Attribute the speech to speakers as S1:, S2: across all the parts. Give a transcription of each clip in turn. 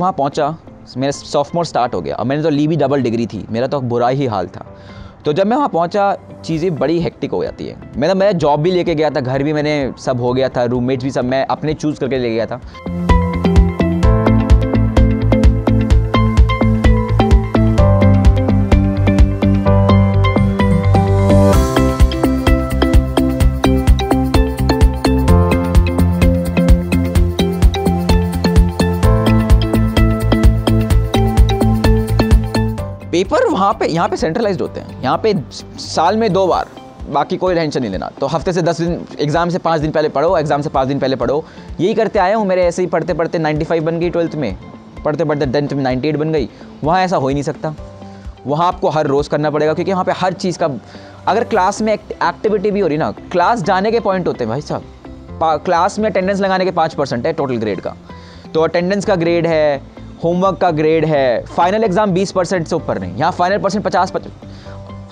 S1: वहाँ पहुँचा, मेरा सॉफ्टमोर स्टार्ट हो गया। अब मैंने तो ली भी डबल डिग्री थी, मेरा तो बुरा ही हाल था। तो जब मैं वहाँ पहुँचा चीज़ें बड़ी हेक्टिक हो जाती है। मैं जॉब भी लेके गया था, घर भी मैंने सब हो गया था, रूममेट्स भी सब मैं अपने चूज़ करके ले गया था। पेपर यहाँ पे सेंट्रलाइज्ड होते हैं, यहाँ पे साल में 2 बार, बाकी कोई टेंशन नहीं लेना। तो हफ्ते से 10 दिन, एग्ज़ाम से 5 दिन पहले पढ़ो, एग्ज़ाम से 5 दिन पहले पढ़ो। यही करते आया हूँ। मेरे ऐसे ही पढ़ते पढ़ते 95 बन गई 12th में, पढ़ते पढ़ते 10th में 98 बन गई। वहाँ ऐसा हो ही नहीं सकता, वहाँ आपको हर रोज़ करना पड़ेगा, क्योंकि वहाँ पे हर चीज़ का, अगर क्लास में एक्टिविटी भी हो रही ना, क्लास जाने के पॉइंट होते हैं भाई साहब। क्लास में अटेंडेंस लगाने के 5% है टोटल ग्रेड का, तो अटेंडेंस का ग्रेड है, होमवर्क का ग्रेड है, फाइनल एग्जाम 20% से ऊपर नहीं। यहाँ फाइनल परसेंट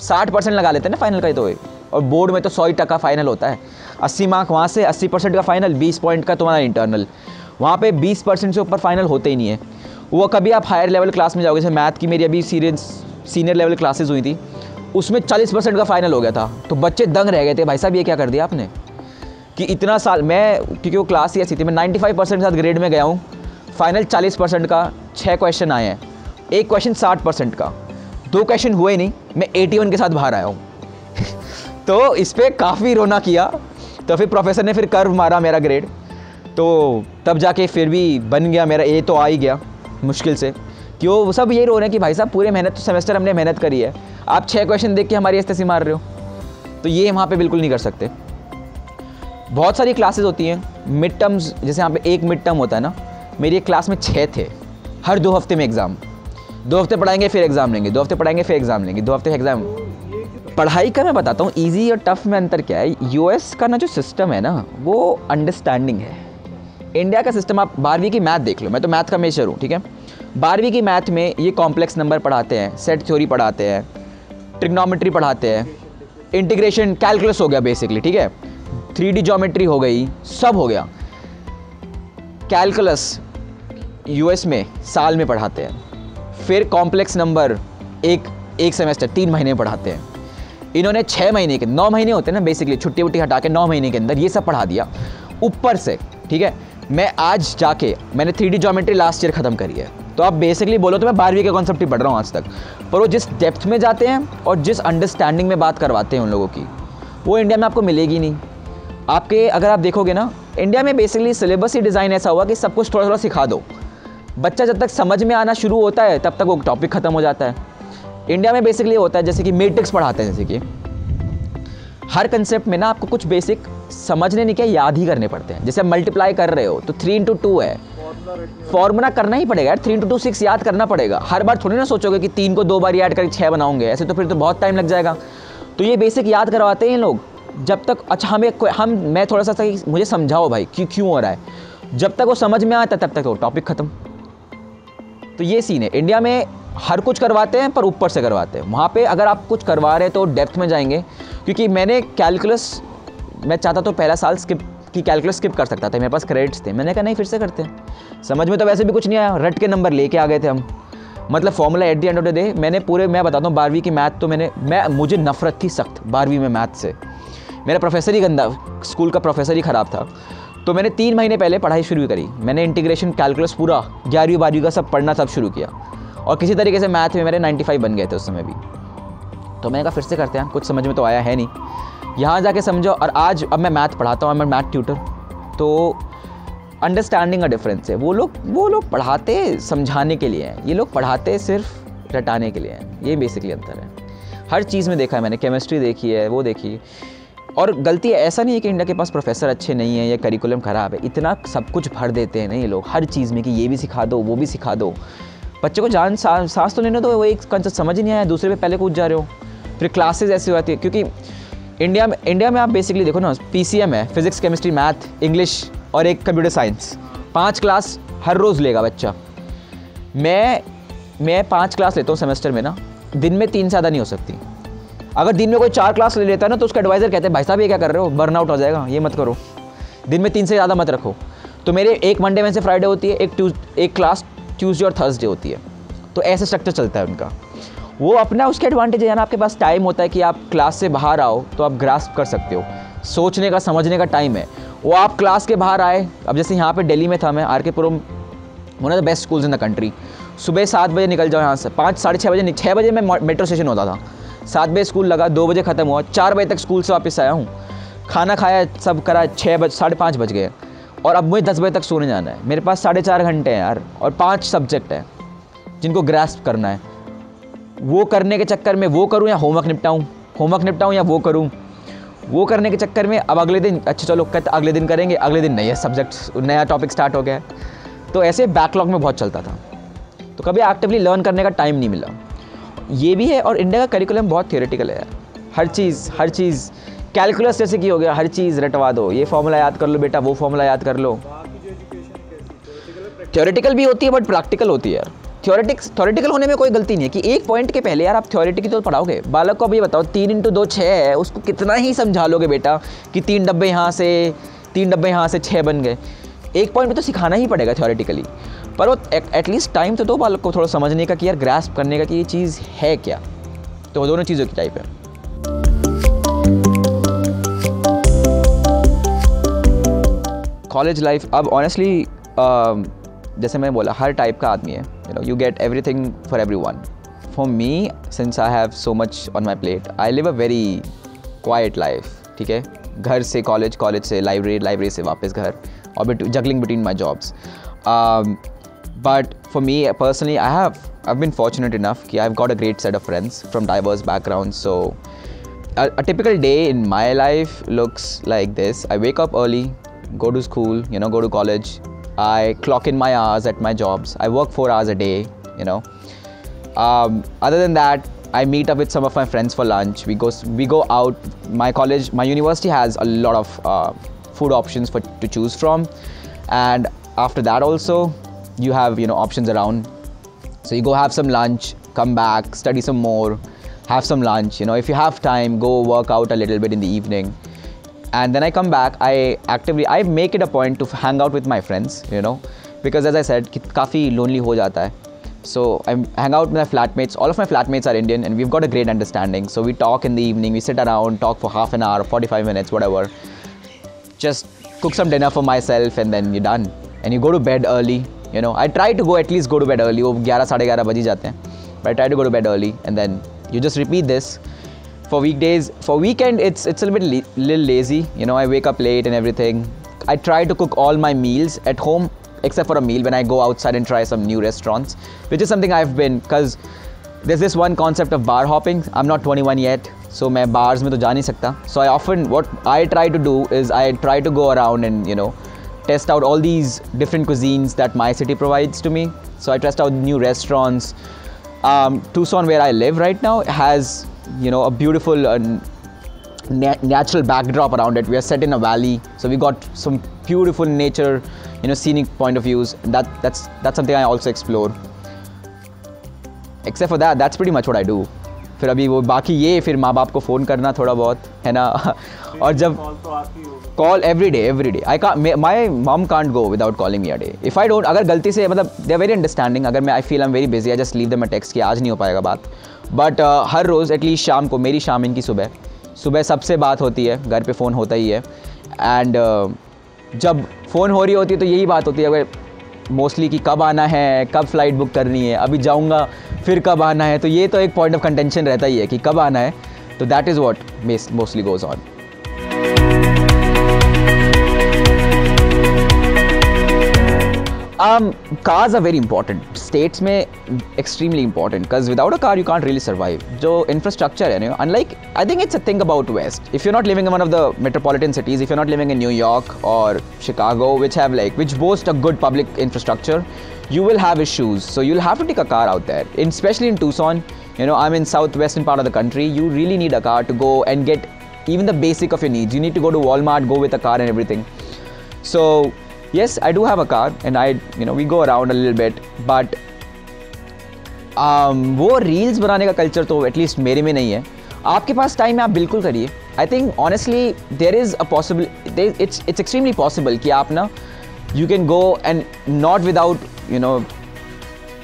S1: 60% लगा लेते हैं ना फाइनल का ही, तो और बोर्ड में तो 100% फाइनल होता है। 80 मार्क वहाँ से, 80% का फाइनल, 20 पॉइंट का तुम्हारा इंटरनल। वहाँ पे 20% से ऊपर फाइनल होते ही नहीं है। वो कभी आप हायर लेवल क्लास में जाओगे, जैसे मैथ की मेरी अभी सीनियर लेवल क्लासेस हुई थी, उसमें 40% का फाइनल हो गया था। तो बच्चे दंग रह गए थे, भाई साहब ये क्या कर दिया आपने, कि इतना साल मैं, क्योंकि वो क्लास ही ऐसी थी, मैं 95% के साथ ग्रेड में गया हूँ। फाइनल 40% का 6 क्वेश्चन आए हैं, एक क्वेश्चन 60% का, 2 क्वेश्चन हुए नहीं, मैं 81 के साथ बाहर आया हूँ। तो इस पर काफ़ी रोना किया। तो फिर प्रोफेसर ने फिर कर्व मारा मेरा ग्रेड, तो तब जाके फिर भी बन गया मेरा, ए तो आ ही गया मुश्किल से। क्यों सब यही रो रहे हैं कि भाई साहब पूरे मेहनत, तो सेमेस्टर हमने मेहनत करी है, आप 6 क्वेश्चन देख के हमारी इस्तेसी मार रहे हो। तो ये वहाँ पे बिल्कुल नहीं कर सकते। बहुत सारी क्लासेस होती हैं, मिड टर्म्स, जैसे यहाँ पे एक मिड टर्म होता है ना, मेरी एक क्लास में 6 थे, हर 2 हफ्ते में एग्ज़ाम। 2 हफ्ते पढ़ाएंगे फिर एग्ज़ाम लेंगे, 2 हफ्ते पढ़ाएंगे फिर एग्ज़ाम लेंगे, 2 हफ्ते एग्ज़ाम। पढ़ाई का मैं बताता हूँ इजी और टफ में अंतर क्या है। यूएस का ना जो सिस्टम है ना, वो अंडरस्टैंडिंग है। इंडिया का सिस्टम, आप 12वीं की मैथ देख लो, मैं तो मैथ का मेजर हूँ, ठीक है। 12वीं की मैथ में ये कॉम्प्लेक्स नंबर पढ़ाते हैं, सेट थ्योरी पढ़ाते हैं, ट्रिग्नोमेट्री पढ़ाते हैं, इंटीग्रेशन कैलकुलस हो गया बेसिकली, ठीक है, 3D ज्योमेट्री हो गई, सब हो गया। कैलकुलस यूएस में साल में पढ़ाते हैं। फिर कॉम्प्लेक्स नंबर एक सेमेस्टर 3 महीने में पढ़ाते हैं। इन्होंने 6 महीने के, 9 महीने होते हैं ना बेसिकली, छुट्टी वुट्टी हटा के 9 महीने के अंदर ये सब पढ़ा दिया ऊपर से, ठीक है। मैं आज जाके मैंने 3D ज्योमेट्री लास्ट ईयर ख़त्म करी है, तो आप बेसिकली बोलो तो मैं 12वीं के कॉन्सेप्ट ही पढ़ रहा हूँ आज तक। पर वो जिस डेप्थ में जाते हैं और जिस अंडरस्टैंडिंग में बात करवाते हैं उन लोगों की, वो इंडिया में आपको मिलेगी नहीं। आपके अगर आप देखोगे ना, इंडिया में बेसिकली सिलेबस ही डिज़ाइन ऐसा हुआ कि सब कुछ थोड़ा थोड़ा सिखा दो। बच्चा जब तक समझ में आना शुरू होता है तब तक वो टॉपिक ख़त्म हो जाता है। इंडिया में बेसिकली होता है जैसे कि मैट्रिक्स पढ़ाते हैं, जैसे कि हर कंसेप्ट में ना आपको कुछ बेसिक समझने नहीं, क्या याद ही करने पड़ते हैं। जैसे मल्टीप्लाई कर रहे हो तो 3 × 2 है, फॉर्मूला करना ही पड़ेगा यार। 3 × 2 6 याद करना पड़ेगा। हर बार थोड़ी ना सोचोगे कि 3 को 2 बार ऐड करके 6 बनाओगे, ऐसे तो फिर तो बहुत टाइम लग जाएगा। तो ये बेसिक याद करवाते हैं लोग जब तक। अच्छा मैं थोड़ा सा मुझे समझाओ भाई क्यों हो रहा है। जब तक वो समझ में आता तब तक वो टॉपिक ख़त्म। तो ये सीन है। इंडिया में हर कुछ करवाते हैं पर ऊपर से करवाते हैं। वहाँ पे अगर आप कुछ करवा रहे हैं तो डेप्थ में जाएंगे। क्योंकि मैंने कैलकुलस, मैं चाहता तो पहला साल कैलकुलस स्किप कर सकता था, मेरे पास क्रेडिट्स थे। मैंने कहा नहीं, फिर से करते हैं। समझ में तो वैसे भी कुछ नहीं आया, रट के नंबर लेके आ गए थे हम। मतलब formula at the end of the day मैं बताता हूँ 12वीं की मैथ तो मुझे नफरत थी सख्त 12वीं में मैथ से। मेरा प्रोफेसर ही गंदा, स्कूल का प्रोफेसर ही ख़राब था। तो मैंने 3 महीने पहले पढ़ाई शुरू करी। मैंने इंटीग्रेशन कैलकुलस पूरा 11वीं 12वीं का सब पढ़ना, सब शुरू किया। और किसी तरीके से मैथ में मेरे 95 बन गए थे उस समय भी। तो मैंने कहा फिर से करते हैं, कुछ समझ में तो आया है नहीं, यहाँ जाके समझो। और अब मैं मैथ पढ़ाता हूँ, मैं मैथ ट्यूटर। तो अंडरस्टैंडिंग का डिफरेंस है। वो लोग पढ़ाते समझाने के लिए हैं, ये लोग पढ़ाते सिर्फ रटाने के लिए हैं। ये बेसिकली अंतर है। हर चीज़ में देखा है मैंने, केमिस्ट्री देखी है, वो देखी। और गलती ऐसा नहीं है कि इंडिया के पास प्रोफेसर अच्छे नहीं हैं या करिकुलम ख़राब है। इतना सब कुछ भर देते हैं ना ये लोग हर चीज़ में कि ये भी सिखा दो, वो भी सिखा दो। बच्चे को सांस तो लेने दो, वो एक कंसेप्ट समझ ही नहीं आया, दूसरे पे पहले कूद जा रहे हो। फिर क्लासेस ऐसी होती है क्योंकि इंडिया में आप बेसिकली देखो ना, PCM है, फिजिक्स केमिस्ट्री मैथ इंग्लिश और एक कंप्यूटर साइंस। 5 क्लास हर रोज़ लेगा बच्चा। मैं 5 क्लास लेता हूँ सेमेस्टर में ना, दिन में 3 से ज़्यादा नहीं हो सकती। अगर दिन में कोई 4 क्लास ले लेता है ना तो उसका एडवाइज़र कहते हैं भाई साहब ये क्या कर रहे हो, बर्नआउट हो जाएगा, ये मत करो, दिन में 3 से ज़्यादा मत रखो। तो मेरे एक मंडे में से फ्राइडे होती है, एक क्लास ट्यूसडे और थर्सडे होती है, तो ऐसे स्ट्रक्चर चलता है उनका। वो अपना उसके एडवांटेज है ना, आपके पास टाइम होता है कि आप क्लास से बाहर आओ तो आप ग्रास्प कर सकते हो, सोचने का समझने का टाइम है। वो आप क्लास के बाहर आए, अब जैसे यहाँ पे दिल्ली में था मैं, R K Puram, one of the best schools in the country. सुबह 7 बजे निकल जाओ यहाँ से, 5 साढ़े 6 बजे, 6 बजे मैं मेट्रो स्टेशन होता था, 7 बजे स्कूल लगा, 2 बजे ख़त्म हुआ, 4 बजे तक स्कूल से वापस आया हूँ, खाना खाया, सब करा, 6 बजे 5:30 बज गए, और अब मुझे 10 बजे तक सोने जाना है। मेरे पास 4.5 घंटे हैं यार, और 5 सब्जेक्ट हैं जिनको ग्रास्प करना है। वो करने के चक्कर में वो करूँ या होमवर्क निपटाऊँ या वो करूँ, वो करने के चक्कर में अब अगले दिन, अच्छा चलो कहते अगले दिन करेंगे, अगले दिन नया सब्जेक्ट, नया टॉपिक स्टार्ट हो गया। तो ऐसे बैकलॉग में बहुत चलता था, तो कभी एक्टिवली लर्न करने का टाइम नहीं मिला। ये भी है, और इंडिया का करिकुलम बहुत थियोरेटिकल है यार, हर चीज़ कैलकुलस जैसे कि हो गया, हर चीज़ रटवा दो, ये फॉर्मूला याद कर लो बेटा, वो फॉर्मूला याद कर लो। थियोरेटिकल भी होती है बट प्रैक्टिकल होती है यार। थ्योरेटिकल होने में कोई गलती नहीं है कि एक पॉइंट के पहले यार आप थ्योरेटिकल तो पढ़ाओगे, बालक को अब ये बताओ 3 × 2 6 है, उसको कितना ही समझा लोगे बेटा कि 3 डब्बे यहाँ से 6 बन गए। एक पॉइंट पे तो सिखाना ही पड़ेगा थ्योरेटिकली, पर वो एटलीस्ट टाइम तो दो बालक को थोड़ा समझने का कि यार ग्रास्प करने का कि ये चीज़ है क्या। तो वो दोनों चीज़ों की टाइप है। कॉलेज लाइफ अब ऑनेस्टली जैसे मैं बोला, हर टाइप का आदमी है, you get everything for everyone. For me, since I have so much on my plate, I live a very quiet life, ठीक है, घर से कॉलेज, कॉलेज से लाइब्रेरी से वापस घर, और juggling between my jobs. But for me personally, I've been fortunate enough कि I've got a great set of friends from diverse backgrounds. So a typical day in my life looks like this. I wake up early, go to school, go to college. I clock in my hours at my jobs. I work 4 hours a day, Other than that, I meet up with some of my friends for lunch. We go out. My university has a lot of food options to choose from. And after that also, you have, options around. So you go have some lunch, come back, study some more, have some lunch. If you have time, go work out a little bit in the evening. And then I come back, I make it a point to hang out with my friends, because as I said, काफ़ी lonely हो जाता है. So I hang out with my flatmates. All of my flatmates are Indian, and we've got a great understanding. So we talk in the evening, we sit around, talk for half an hour, 45 minutes, whatever. Just cook some dinner for myself, and then you're done. And you go to bed early, I try to at least go to bed early. वो 11 साढ़े 11 बज ही जाते हैं. But I try to go to bed early, and then you just repeat this. For weekdays, for weekend, it's a little lazy. I wake up late and everything. I try to cook all my meals at home, except for a meal when I go outside and try some new restaurants, which is something I've been, because there's this one concept of bar hopping. I'm not 21 yet, so मैं bars में तो जा नहीं सकता. So what I try to do is I try to go around and, test out all these different cuisines that my city provides to me. So I test out new restaurants. Tucson, where I live right now, has a beautiful natural backdrop around it. We are set in a valley, so we got some beautiful nature, scenic point of views. That's something I also explore. Except for that, that's pretty much what I do. फिर अभी वो बाकी ये फिर माँ बाप को phone करना थोड़ा बहुत है ना, और जब call every day. My mom can't go without calling me a day. If I don't, अगर गलती से, मतलब they are very understanding. अगर मैं I feel I'm very busy, I just leave them a text कि आज नहीं हो पाएगा बात. बट हर रोज़ एटलीस्ट शाम को, मेरी शाम इनकी सुबह सबसे बात होती है, घर पे फ़ोन होता ही है. एंड जब फ़ोन हो रही होती है तो यही बात होती है मोस्टली कि कब आना है, कब फ़्लाइट बुक करनी है, अभी जाऊंगा, फिर कब आना है. तो ये तो एक पॉइंट ऑफ कंटेंशन रहता ही है कि कब आना है. तो that is what mostly goes on. Cars are very important. States में extremely important, because without a car you can't really survive. जो infrastructure है, unlike, I think it's a thing about West. If you're not living in one of the metropolitan cities, if you're not living in New York or Chicago, which boast a good public infrastructure, you will have issues. So you'll have to take a car out there. Especially in Tucson, I'm in southwestern part of the country. You really need a car to go and get even the basic of your needs. You need to go to Walmart, go with a car and everything. So yes, I do have a car, and we go around a little bit, but वो reels बनाने का culture तो at least मेरे में नहीं है. आपके पास time है, आप बिल्कुल करिए. I think honestly there is a possible, it's extremely possible कि आप ना, you can go and not without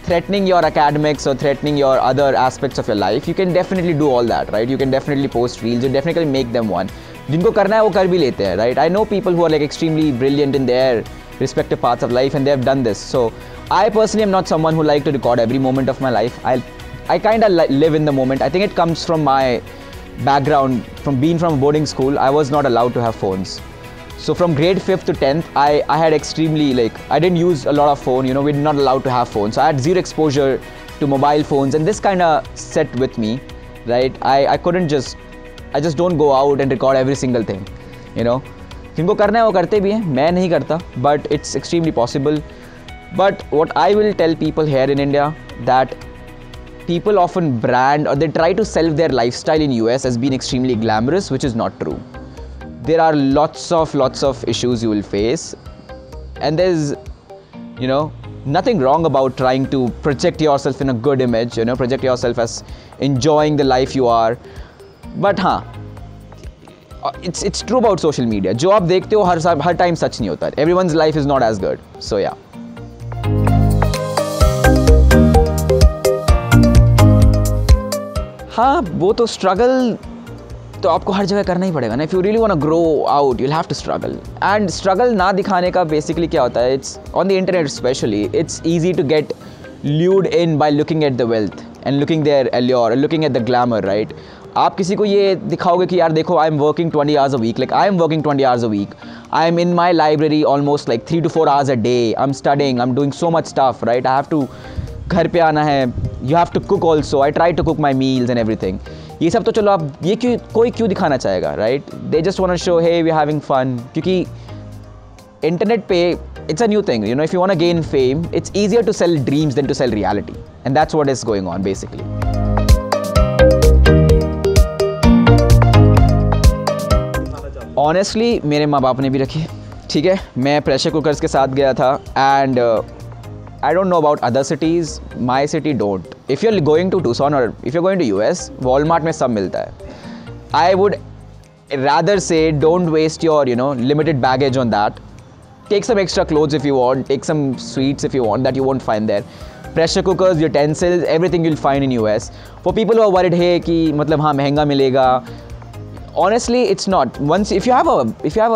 S1: threatening your academics or threatening your other aspects of your life, you can definitely do all that, right? You can definitely post reels, you definitely make them one. जिनको करना है वो कर भी लेते हैं, right? I know people who are like extremely brilliant in their respective paths of life and they have done this. So I personally am not someone who like to record every moment of my life. I kind of live in the moment. I think it comes from my background, from being from boarding school. I was not allowed to have phones. So from grade 5th to 10th, I had extremely, like, I didn't use a lot of phone, you know, we're not allowed to have phones. So I had zero exposure to mobile phones, and this kind of set with me, right? I just don't go out and record every single thing, you know. जिनको करना है वो करते भी हैं, मैं नहीं करता, but it's extremely possible. But what I will tell people here in India, that people often brand or they try to sell their lifestyle in US as being extremely glamorous, which is not true. There are lots of issues you will face, and there's, you know, nothing wrong about trying to project yourself in a good image, you know, project yourself as enjoying the life you are. But हाँ, it's true about social media. जो आप देखते हो हर time सच नहीं होता. Everyone's life is not as good. So yeah. हाँ, वो तो स्ट्रगल तो आपको हर जगह करना ही पड़ेगा ना. If you really want to grow out, you will have to struggle. And struggle ना दिखाने का बेसिकली क्या होता है, it's on the internet specially, it's easy to get lured in by looking at the wealth and looking their allure, looking at the glamour, right. आप किसी को ये दिखाओगे कि यार देखो, I am working 20 hours a week, like I am working 20 hours a week, I am in my library almost like 3 to 4 hours a day, I'm studying, I'm doing so much stuff, right. I have to, घर पे आना है, you have to cook also, I try to cook my meals and everything. ये सब तो चलो आप, ये कोई क्यों दिखाना चाहेगा, right. They just want to show hey we are having fun. क्योंकि इंटरनेट पे it's a new thing, you know. If you want to gain fame, it's easier to sell dreams than to sell reality, and that's what is going on basically. Honestly मेरे माँ बाप ने भी रखी, ठीक है. मैं प्रेशर कुकर्स के साथ गया था, and I don't know about other cities, my city don't. If you're going to Tucson or if you're going to US, Walmart में सब मिलता है. I would rather say don't waste your, you know, limited baggage on that. Take some extra clothes if you want, take some sweets if you want that you won't find there. Pressure cookers, utensils, everything you'll find in US. For people who are worried है कि मतलब हाँ महंगा मिलेगा, honestly it's not. Once if you have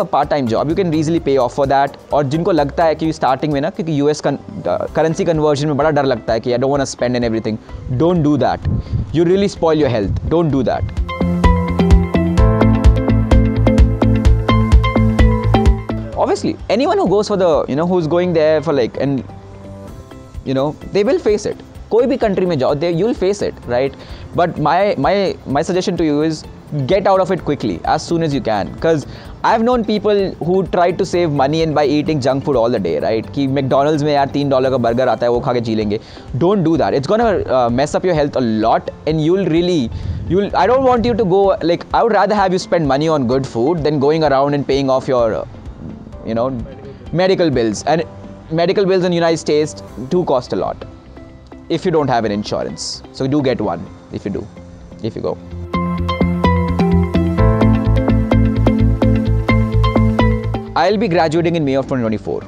S1: a part-time job, you can easily pay off for that. और जिनको लगता है कि starting में ना, क्योंकि US currency conversion में बड़ा डर लगता है कि I don't want to spend and everything, don't do that. You really spoil your health. Don't do that. Obviously anyone who goes for the, you know, who's going there for like, and you know, they will face it. कोई भी country में जाओ, you will face it, right. But my suggestion to you is get out of it quickly, as soon as you can, because I've known people who try to save money and by eating junk food all the day, right. कि McDonald's में यार $3 का burger आता है, वो खा के जी लेंगे. Don't do that. It's gonna mess up your health a lot, and I don't want you to go, like, I would rather have you spend money on good food than going around and paying off your you know, medical bills. And medical bills in the United States do cost a lot if you don't have an insurance. So do get one if you go. I'll be graduating in May of 2024.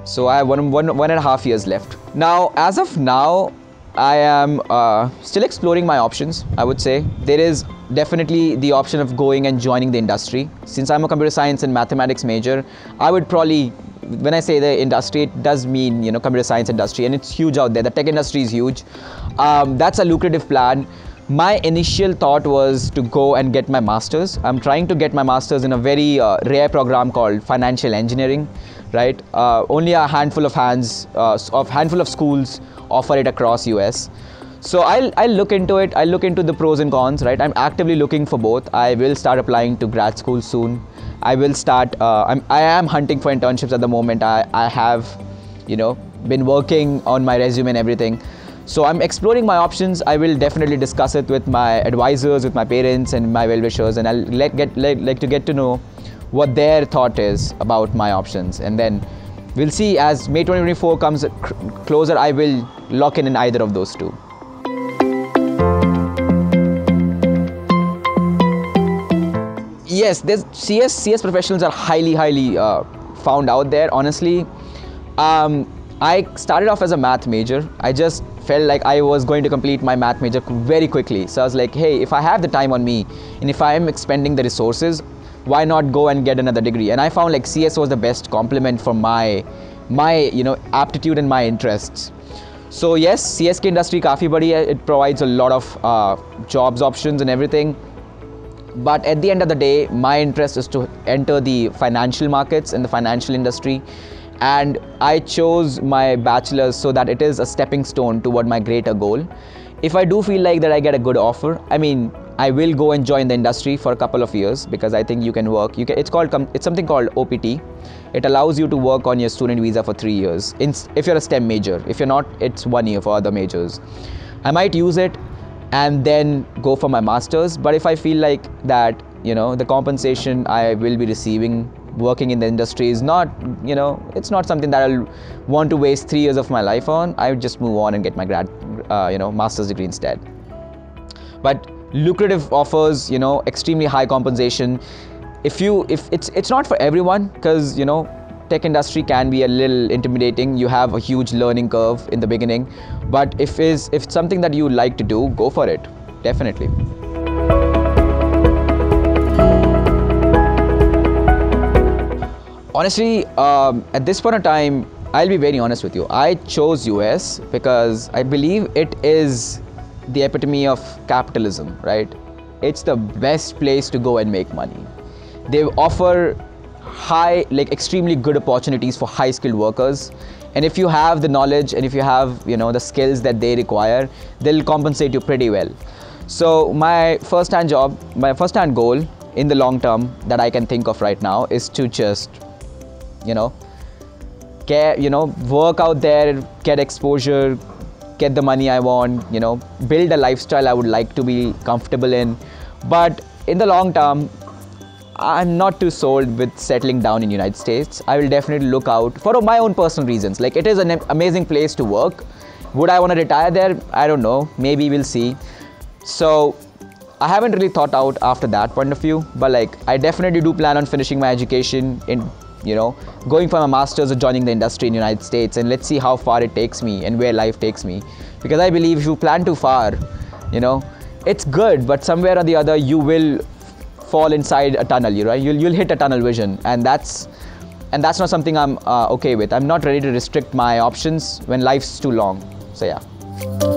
S1: So I have one and a half years left. Now, as of now, I am still exploring my options, I would say. There is definitely the option of going and joining the industry. Since I'm a computer science and mathematics major, I would probably, when I say the industry, it does mean, you know, computer science industry, and it's huge out there. The tech industry is huge. That's a lucrative plan. My initial thought was to go and get my master's. I'm trying to get my master's in a very rare program called financial engineering, right? Only a handful of schools offer it across US. So I'll look into it. I'll look into the pros and cons, right? I'm actively looking for both. I will start applying to grad school soon. I will start, I am hunting for internships at the moment. I have, you know, been working on my resume and everything. So I'm exploring my options. I will definitely discuss it with my advisors, with my parents and my well-wishers, and I'll like to get to know what their thought is about my options. And then we'll see, as May 2024 comes closer, I will lock in either of those two. Yes, CS professionals are highly found out there, honestly. I started off as a math major. I just felt like I was going to complete my math major very quickly. So I was like, hey, if I have the time on me and if I am expending the resources, why not go and get another degree? And I found like CS was the best complement for my aptitude and my interests. So yes, CS की industry काफ़ी बड़ी है. It provides a lot of jobs options and everything. But at the end of the day, my interest is to enter the financial markets and the financial industry. And I chose my bachelor's so that it is a stepping stone toward my greater goal. If I do feel like that I get a good offer, I mean, I will go and join the industry for a couple of years, because I think you can work. It's something called OPT. It allows you to work on your student visa for 3 years. If you're a STEM major, if you're not, it's 1 year for other majors. I might use it and then go for my master's. But if I feel like that, the compensation I will be receiving working in the industry is not, it's not something that I'll want to waste 3 years of my life on, I would just move on and get my master's degree instead. But lucrative offers, extremely high compensation. If it's not for everyone, because tech industry can be a little intimidating. You have a huge learning curve in the beginning, but if it's something that you like to do, go for it, definitely. Honestly, at this point of time, I'll be very honest with you. I chose US because I believe it is the epitome of capitalism, right? It's the best place to go and make money. They offer extremely good opportunities for high skilled workers. And if you have the knowledge and if you have, the skills that they require, they'll compensate you pretty well. So my first-hand goal in the long term that I can think of right now is to just, work out there, get exposure, get the money I want, build a lifestyle I would like to be comfortable in. But in the long term, I'm not too sold with settling down in United States. I will definitely look out for my own personal reasons. Like, it is an amazing place to work. Would I want to retire there? I don't know. Maybe we'll see. So I haven't really thought out after that point of view, but I definitely do plan on finishing my education in, going for my master's or joining the industry in the United States, and let's see how far it takes me and where life takes me. Because I believe if you plan too far, it's good, but somewhere or the other you will fall inside a tunnel, right? You'll hit a tunnel vision, and that's not something I'm okay with. I'm not ready to restrict my options when life's too long. So yeah.